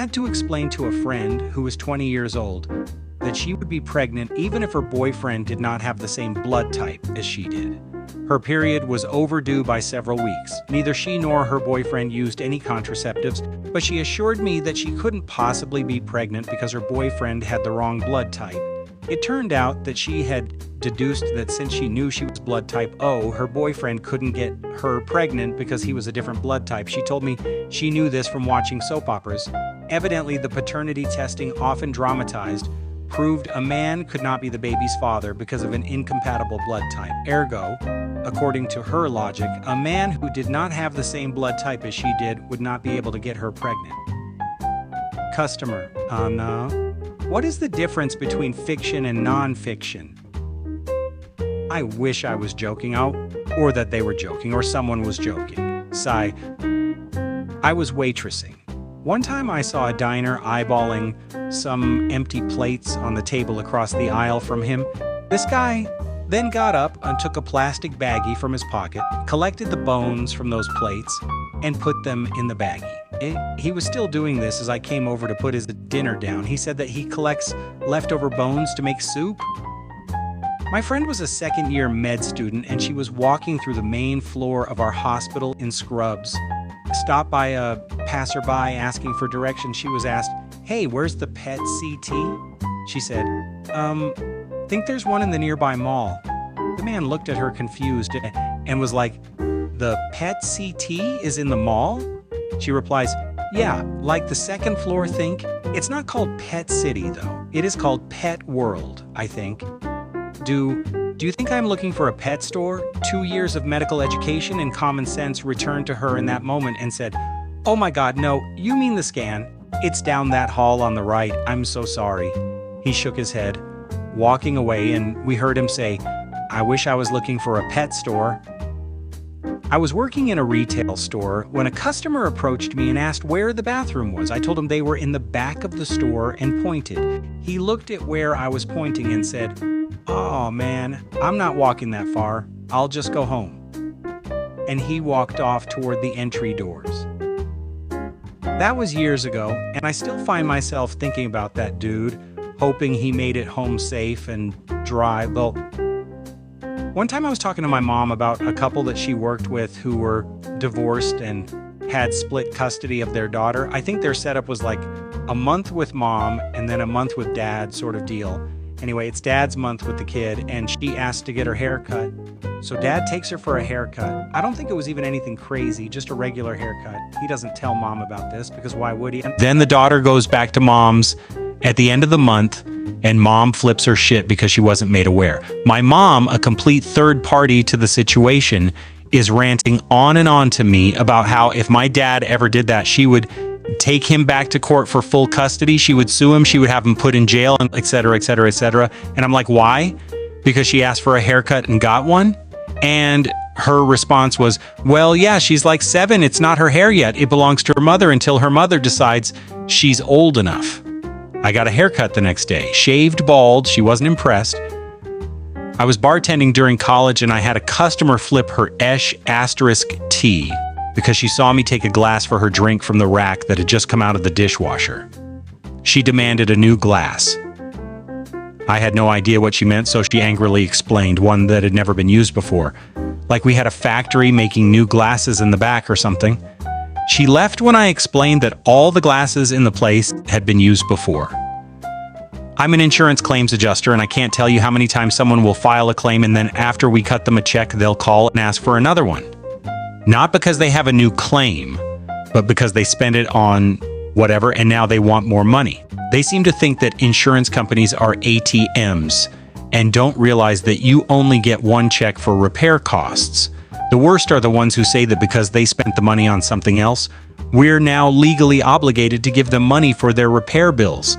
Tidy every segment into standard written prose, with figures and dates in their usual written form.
had to explain to a friend who was 20 years old that she would be pregnant even if her boyfriend did not have the same blood type as she did. Her period was overdue by several weeks. Neither she nor her boyfriend used any contraceptives, but she assured me that she couldn't possibly be pregnant because her boyfriend had the wrong blood type. It turned out that she had deduced that since she knew she was blood type O, her boyfriend couldn't get her pregnant because he was a different blood type. She told me she knew this from watching soap operas. Evidently, the paternity testing, often dramatized, proved a man could not be the baby's father because of an incompatible blood type. Ergo, according to her logic, a man who did not have the same blood type as she did would not be able to get her pregnant. Customer, no. What is the difference between fiction and non-fiction? I wish I was joking, or that they were joking, or someone was joking. Sigh. I was waitressing. One time I saw a diner eyeballing some empty plates on the table across the aisle from him. This guy then got up and took a plastic baggie from his pocket, collected the bones from those plates, and put them in the baggie. He was still doing this as I came over to put his dinner down. He said that he collects leftover bones to make soup. My friend was a second-year med student, and she was walking through the main floor of our hospital in scrubs. Stopped by a passerby asking for directions. She was asked, "Hey, where's the PET CT?" She said, think there's one in the nearby mall." The man looked at her confused and was like, "The PET CT is in the mall?" She replies, "Yeah, like the second floor think. It's not called Pet City though. It is called Pet World, I think. Do you think I'm looking for a pet store?" 2 years of medical education and common sense returned to her in that moment and said, "Oh my God, no, you mean the scan. It's down that hall on the right. I'm so sorry." He shook his head, walking away, and we heard him say, "I wish I was looking for a pet store." I was working in a retail store when a customer approached me and asked where the bathroom was. I told him they were in the back of the store and pointed. He looked at where I was pointing and said, "Oh man, I'm not walking that far. I'll just go home." And he walked off toward the entry doors. That was years ago, and I still find myself thinking about that dude, hoping he made it home safe and dry. Well, one time I was talking to my mom about a couple that she worked with who were divorced and had split custody of their daughter. I think their setup was like a month with mom and then a month with dad sort of deal. Anyway, it's dad's month with the kid, and she asked to get her hair cut. So dad takes her for a haircut. I don't think it was even anything crazy, just a regular haircut. He doesn't tell mom about this because why would he? And then the daughter goes back to mom's at the end of the month, and mom flips her shit because she wasn't made aware. My mom, a complete third party to the situation, is ranting on and on to me about how if my dad ever did that, she would take him back to court for full custody. She would sue him. She would have him put in jail, and et cetera, et cetera, et cetera. And I'm like, why? Because she asked for a haircut and got one? And her response was, well, yeah, she's like 7. It's not her hair yet. It belongs to her mother until her mother decides she's old enough. I got a haircut the next day. Shaved bald. She wasn't impressed. I was bartending during college, and I had a customer flip her Esh asterisk tea because she saw me take a glass for her drink from the rack that had just come out of the dishwasher. She demanded a new glass. I had no idea what she meant, so she angrily explained, one that had never been used before. Like we had a factory making new glasses in the back or something. She left when I explained that all the glasses in the place had been used before. I'm an insurance claims adjuster, and I can't tell you how many times someone will file a claim, and then after we cut them a check, they'll call and ask for another one. Not because they have a new claim, but because they spend it on whatever, and now they want more money. They seem to think that insurance companies are ATMs and don't realize that you only get one check for repair costs. The worst are the ones who say that because they spent the money on something else, we're now legally obligated to give them money for their repair bills.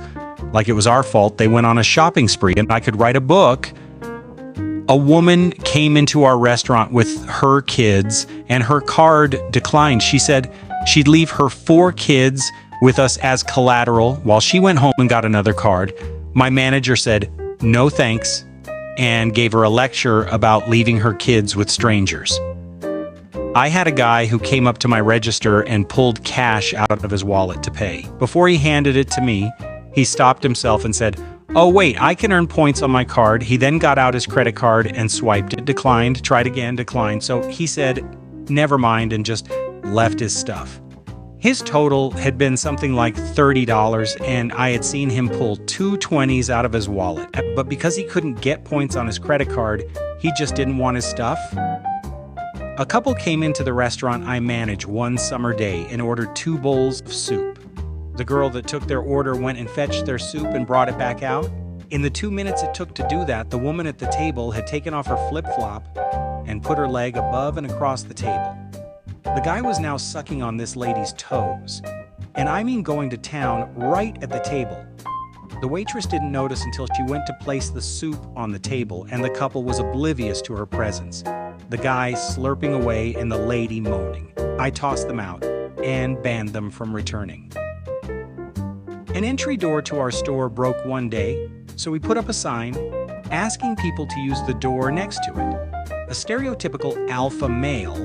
Like it was our fault they went on a shopping spree and I could write a book. A woman came into our restaurant with her kids and her card declined. She said she'd leave her 4 kids with us as collateral while she went home and got another card. My manager said, no thanks, and gave her a lecture about leaving her kids with strangers. I had a guy who came up to my register and pulled cash out of his wallet to pay. Before he handed it to me, he stopped himself and said, "Oh wait, I can earn points on my card." He then got out his credit card and swiped it. Declined, tried again, declined. So he said, "Never mind," and just left his stuff. His total had been something like $30, and I had seen him pull two 20s out of his wallet. But because he couldn't get points on his credit card, he just didn't want his stuff. A couple came into the restaurant I manage one summer day and ordered 2 bowls of soup. The girl that took their order went and fetched their soup and brought it back out. In the 2 minutes it took to do that, the woman at the table had taken off her flip-flop and put her leg above and across the table. The guy was now sucking on this lady's toes, and I mean going to town right at the table. The waitress didn't notice until she went to place the soup on the table, and the couple was oblivious to her presence. The guy slurping away and the lady moaning. I tossed them out and banned them from returning. An entry door to our store broke one day, so we put up a sign asking people to use the door next to it. A stereotypical alpha male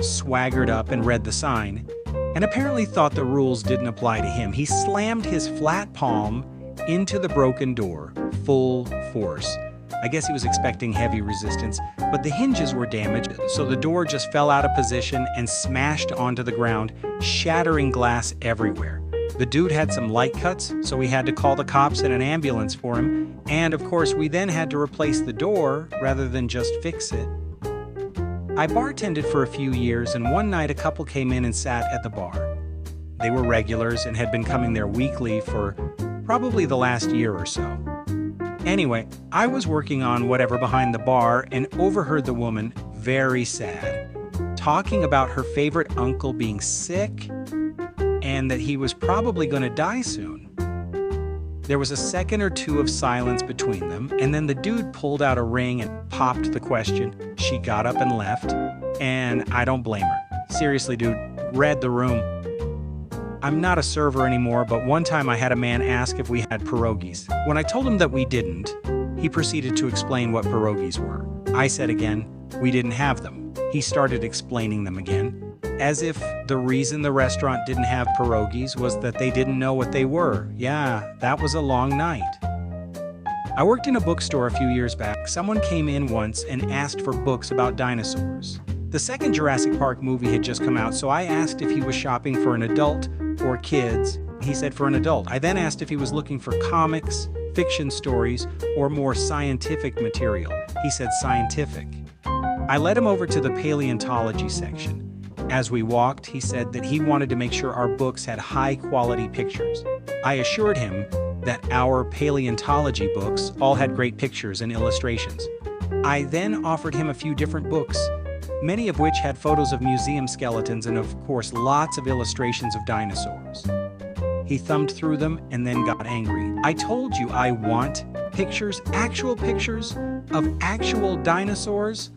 swaggered up and read the sign, and apparently thought the rules didn't apply to him. He slammed his flat palm into the broken door, full force. I guess he was expecting heavy resistance, but the hinges were damaged, so the door just fell out of position and smashed onto the ground, shattering glass everywhere. The dude had some light cuts, so we had to call the cops and an ambulance for him, and of course we then had to replace the door rather than just fix it. I bartended for a few years, and one night a couple came in and sat at the bar. They were regulars and had been coming there weekly for probably the last year or so. Anyway, I was working on whatever behind the bar and overheard the woman, very sad, talking about her favorite uncle being sick and that he was probably going to die soon. There was a second or two of silence between them, and then the dude pulled out a ring and popped the question. She got up and left, and I don't blame her. Seriously, dude, read the room. I'm not a server anymore, but one time I had a man ask if we had pierogies. When I told him that we didn't, he proceeded to explain what pierogies were. I said again, we didn't have them. He started explaining them again, as if the reason the restaurant didn't have pierogies was that they didn't know what they were. Yeah, that was a long night. I worked in a bookstore a few years back. Someone came in once and asked for books about dinosaurs. The second Jurassic Park movie had just come out, so I asked if he was shopping for an adult or kids. He said for an adult. I then asked if he was looking for comics, fiction stories, or more scientific material. He said scientific. I led him over to the paleontology section. As we walked, he said that he wanted to make sure our books had high-quality pictures. I assured him that our paleontology books all had great pictures and illustrations. I then offered him a few different books, many of which had photos of museum skeletons and, of course, lots of illustrations of dinosaurs. He thumbed through them and then got angry. I told you I want pictures, actual pictures of actual dinosaurs?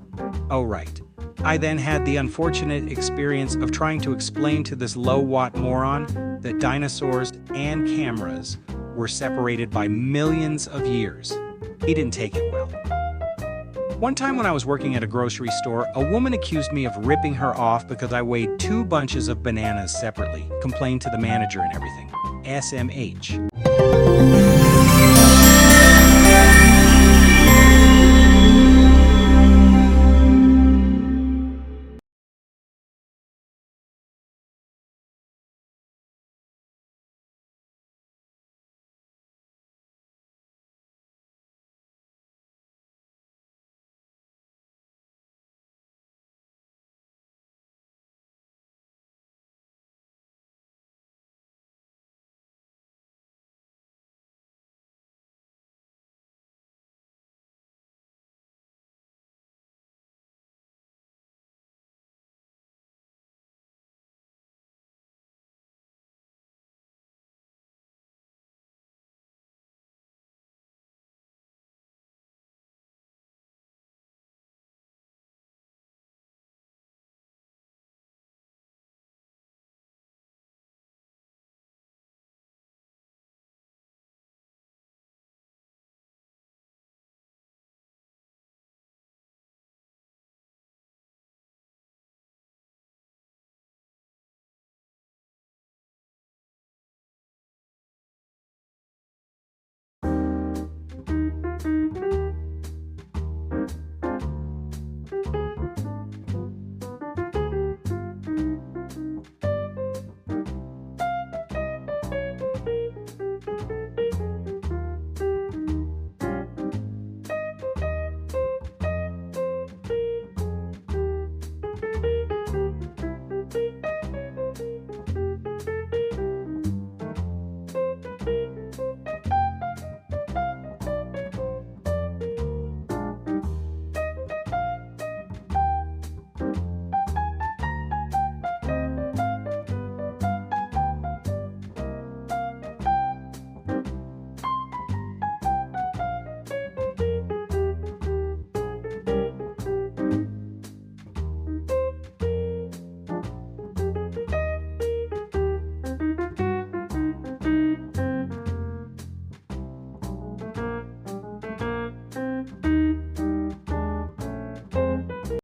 Oh, right. I then had the unfortunate experience of trying to explain to this low-watt moron that dinosaurs and cameras were separated by millions of years. He didn't take it well. One time when I was working at a grocery store, a woman accused me of ripping her off because I weighed 2 bunches of bananas separately, complained to the manager and everything. SMH.